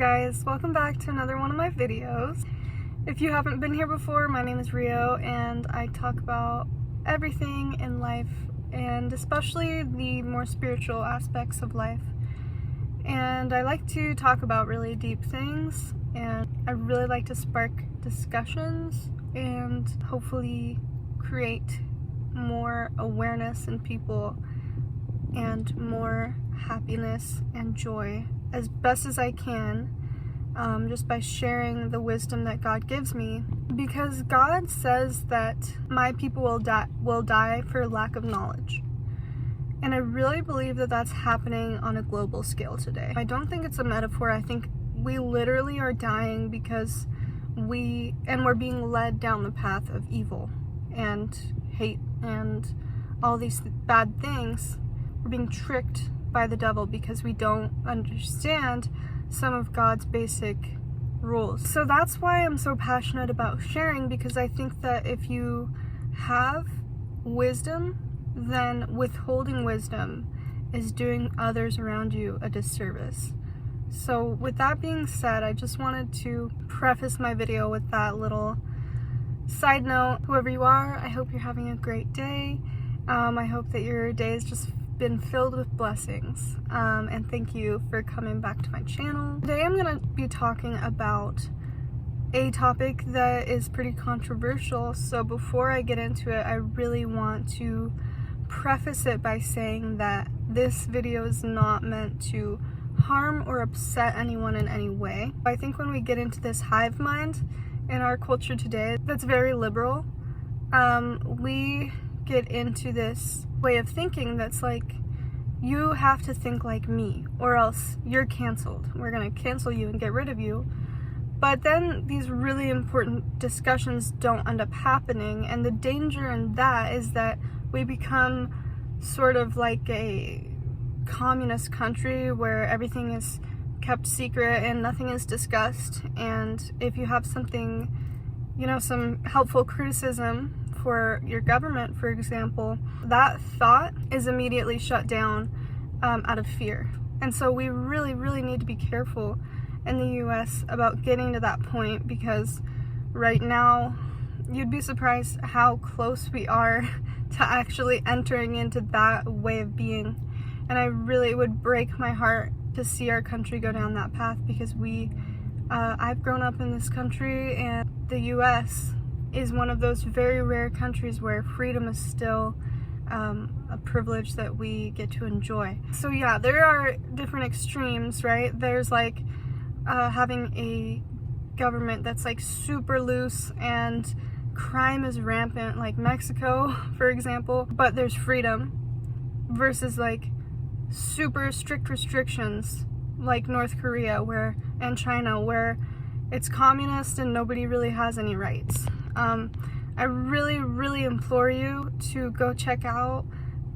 guys, welcome back to another one of my videos. If you haven't been here before, my name is Rio and I talk about everything in life and especially the more spiritual aspects of life. And I like to talk about really deep things, and I really like to spark discussions and hopefully create more awareness in people and more happiness and joy as best as I can, just by sharing the wisdom that God gives me, because God says that my people will die for lack of knowledge. And I really believe that that's happening on a global scale today. I don't think it's a metaphor. I think we literally are dying because we're being led down the path of evil and hate and all these bad things. We're being tricked by the devil because we don't understand some of God's basic rules. So that's why I'm so passionate about sharing, because I think that if you have wisdom, then withholding wisdom is doing others around you a disservice. So with that being said, I just wanted to preface my video with that little side note. Whoever you are, I hope you're having a great day. I hope that your day has just been filled with blessings, and thank you for coming back to my channel. Today I'm going to be talking about a topic that is pretty controversial, so before I get into it, I really want to preface it by saying that this video is not meant to harm or upset anyone in any way. I think when we get into this hive mind in our culture today that's very liberal, we get into this way of thinking that's like, you have to think like me or else you're canceled. We're gonna cancel you and get rid of you. But then these really important discussions don't end up happening, and the danger in that is that we become sort of like a communist country where everything is kept secret and nothing is discussed, and if you have something, some helpful criticism for your government, for example, that thought is immediately shut down out of fear. And so we really, really need to be careful in the US about getting to that point, because right now you'd be surprised how close we are to actually entering into that way of being. And it would break my heart to see our country go down that path, because I've grown up in this country, and the US is one of those very rare countries where freedom is still a privilege that we get to enjoy. So yeah, there are different extremes, right? There's like having a government that's like super loose and crime is rampant, like Mexico, for example, but there's freedom, versus like super strict restrictions like North Korea and China, where it's communist and nobody really has any rights. I really, really implore you to go check out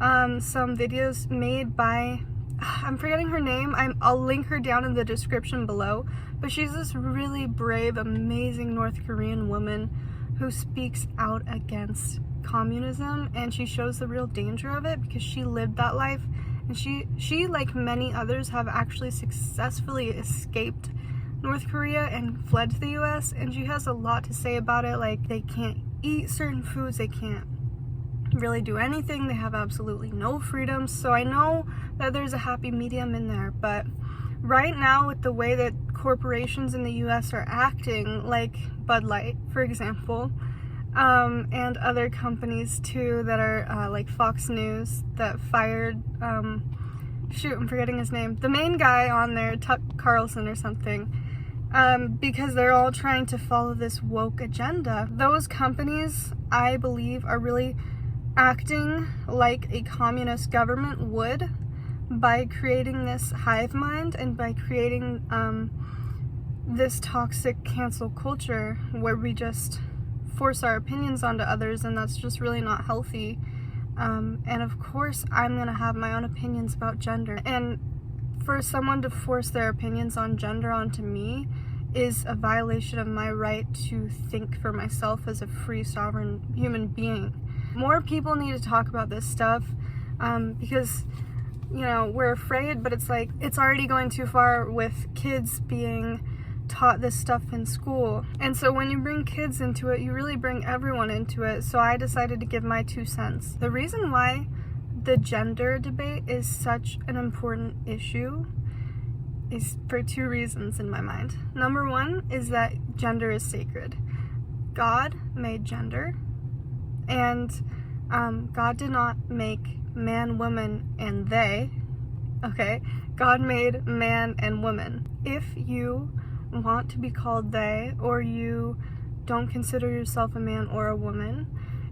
some videos made by, I'm forgetting her name, I'll link her down in the description below, but she's this really brave, amazing North Korean woman who speaks out against communism, and she shows the real danger of it because she lived that life, and she like many others have actually successfully escaped North Korea and fled to the US, and she has a lot to say about it. Like, they can't eat certain foods, they can't really do anything, they have absolutely no freedom. So I know that there's a happy medium in there, but right now with the way that corporations in the US are acting, like Bud Light, for example, and other companies too that are like Fox News that fired, shoot, I'm forgetting his name, the main guy on there, Tuck Carlson or something, because they're all trying to follow this woke agenda. Those companies, I believe, are really acting like a communist government would by creating this hive mind and by creating this toxic cancel culture where we just force our opinions onto others, and that's just really not healthy. And of course, I'm gonna have my own opinions about gender, and for someone to force their opinions on gender onto me is a violation of my right to think for myself as a free, sovereign human being. More people need to talk about this stuff, because we're afraid, but it's like it's already going too far with kids being taught this stuff in school. And so when you bring kids into it, you really bring everyone into it. So I decided to give my 2 cents. The reason why the gender debate is such an important issue is for 2 reasons in my mind. Number 1 is that gender is sacred. God made gender, and God did not make man, woman, and they. Okay? God made man and woman. If you want to be called they, or you don't consider yourself a man or a woman,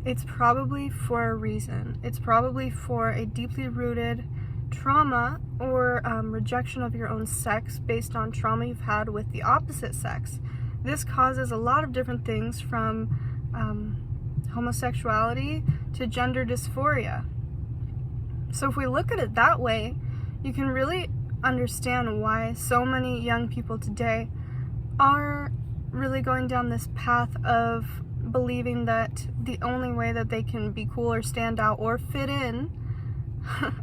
it's probably for a reason. It's probably for a deeply rooted trauma or rejection of your own sex based on trauma you've had with the opposite sex. This causes a lot of different things, from homosexuality to gender dysphoria. So if we look at it that way, you can really understand why so many young people today are really going down this path of believing that the only way that they can be cool or stand out or fit in,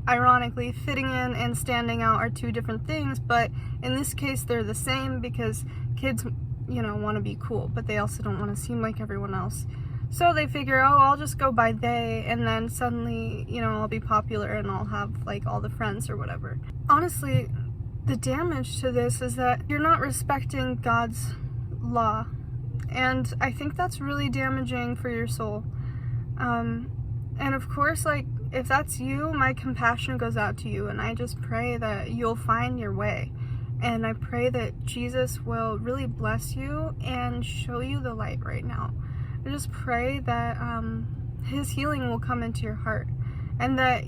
ironically, fitting in and standing out are 2 different things, but in this case they're the same, because kids, want to be cool, but they also don't want to seem like everyone else. So they figure, oh, I'll just go by they, and then suddenly, I'll be popular and I'll have like all the friends or whatever. Honestly, the damage to this is that you're not respecting God's law, and I think that's really damaging for your soul. And of course, like, if that's you, my compassion goes out to you, and I just pray that you'll find your way, and I pray that Jesus will really bless you and show you the light right now. I just pray that his healing will come into your heart, and that,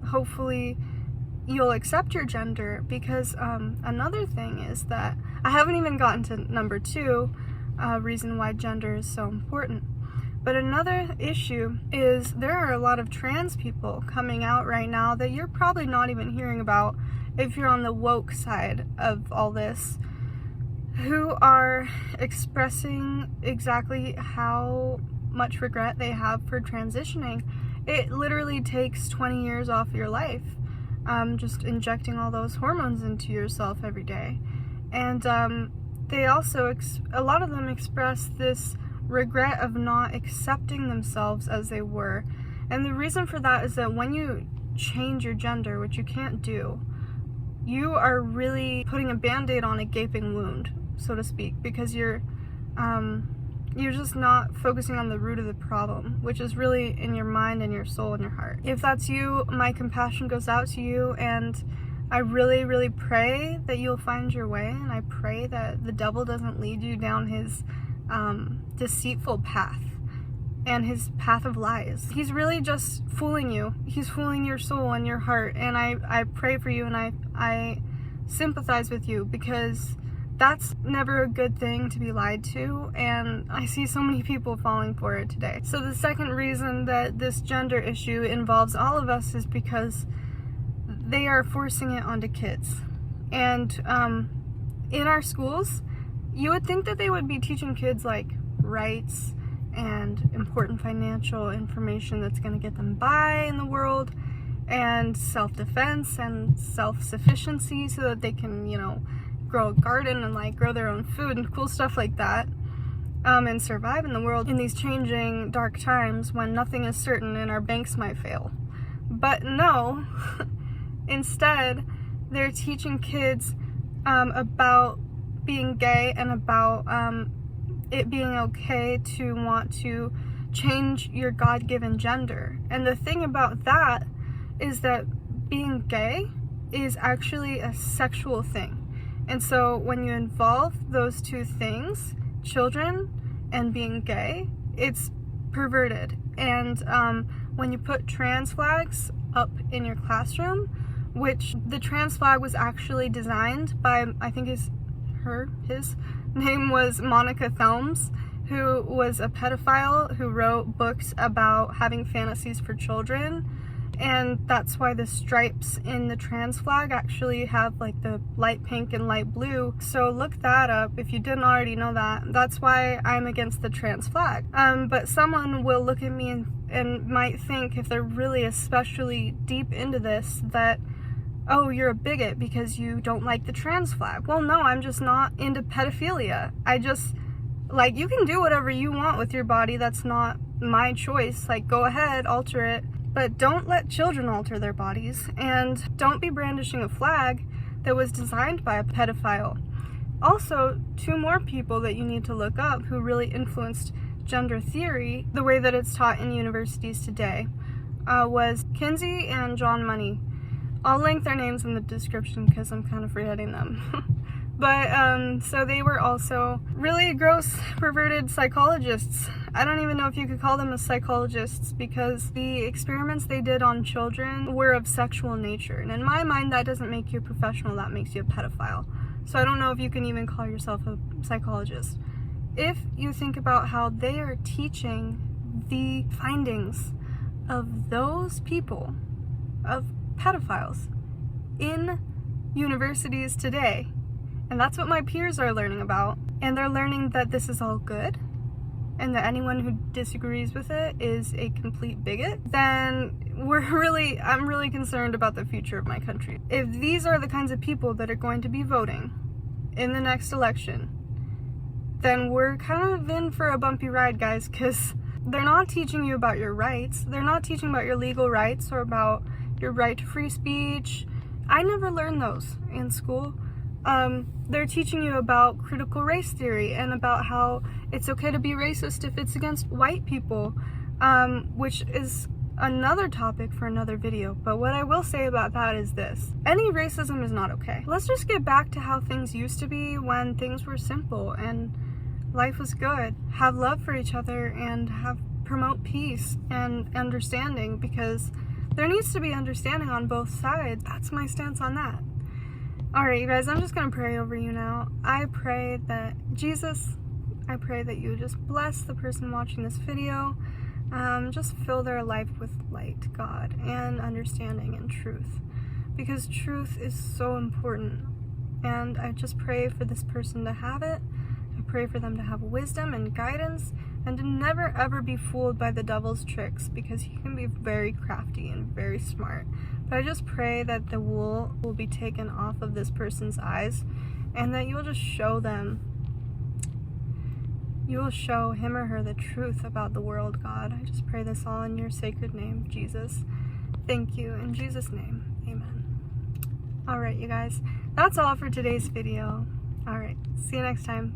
hopefully you'll accept your gender, because another thing is that I haven't even gotten to number 2 reason why gender is so important. But another issue is there are a lot of trans people coming out right now that you're probably not even hearing about if you're on the woke side of all this, who are expressing exactly how much regret they have for transitioning. It literally takes 20 years off your life, just injecting all those hormones into yourself every day. And they also, a lot of them express this regret of not accepting themselves as they were. And the reason for that is that when you change your gender, which you can't do, you are really putting a band-aid on a gaping wound, so to speak, because you're just not focusing on the root of the problem, which is really in your mind and your soul and your heart. If that's you, my compassion goes out to you, and I really, really pray that you'll find your way, and I pray that the devil doesn't lead you down his deceitful path and his path of lies. He's really just fooling you. He's fooling your soul and your heart, and I pray for you, and I sympathize with you, because that's never a good thing to be lied to, and I see so many people falling for it today. So the second reason that this gender issue involves all of us is because they are forcing it onto kids. And in our schools, you would think that they would be teaching kids like rights and important financial information that's going to get them by in the world, and self-defense and self-sufficiency so that they can, grow a garden and like grow their own food and cool stuff like that, and survive in the world in these changing dark times when nothing is certain and our banks might fail. But no, instead they're teaching kids about being gay and about it being okay to want to change your God-given gender. And the thing about that is that being gay is actually a sexual thing. And so when you involve those 2 things, children and being gay, it's perverted. And when you put trans flags up in your classroom, which the trans flag was actually designed by, I think his name was Monica Thelms, who was a pedophile who wrote books about having fantasies for children. And that's why the stripes in the trans flag actually have like the light pink and light blue. So look that up if you didn't already know that. That's why I'm against the trans flag. But someone will look at me and might think, if they're really especially deep into this, that oh, you're a bigot because you don't like the trans flag. Well, no, I'm just not into pedophilia. Like, you can do whatever you want with your body. That's not my choice. Like, go ahead, alter it. But don't let children alter their bodies. And don't be brandishing a flag that was designed by a pedophile. Also, 2 more people that you need to look up who really influenced gender theory the way that it's taught in universities today was Kinsey and John Money. I'll link their names in the description because I'm kind of forgetting them. But, so they were also really gross, perverted psychologists. I don't even know if you could call them as psychologists because the experiments they did on children were of sexual nature. And in my mind, that doesn't make you a professional, that makes you a pedophile. So I don't know if you can even call yourself a psychologist. If you think about how they are teaching the findings of those people, of pedophiles, in universities today, and that's what my peers are learning about, and they're learning that this is all good, and that anyone who disagrees with it is a complete bigot, then I'm really concerned about the future of my country. If these are the kinds of people that are going to be voting in the next election, then we're kind of in for a bumpy ride, guys, because they're not teaching you about your rights. They're not teaching about your legal rights or about your right to free speech. I never learned those in school. They're teaching you about critical race theory and about how it's okay to be racist if it's against white people, which is another topic for another video. But what I will say about that is this: any racism is not okay. Let's just get back to how things used to be when things were simple and life was good. Have love for each other and promote peace and understanding, because there needs to be understanding on both sides. That's my stance on that. Alright, you guys, I'm just going to pray over you now. I pray that I pray that you just bless the person watching this video. Just fill their life with light, God, and understanding and truth. Because truth is so important. And I just pray for this person to have it. I pray for them to have wisdom and guidance, and to never ever be fooled by the devil's tricks, because he can be very crafty and very smart. But I just pray that the wool will be taken off of this person's eyes, and that you'll just show them, you will show him or her the truth about the world, God. I just pray this all in your sacred name, Jesus. Thank you. In Jesus' name, amen. Alright, you guys, that's all for today's video. Alright, see you next time.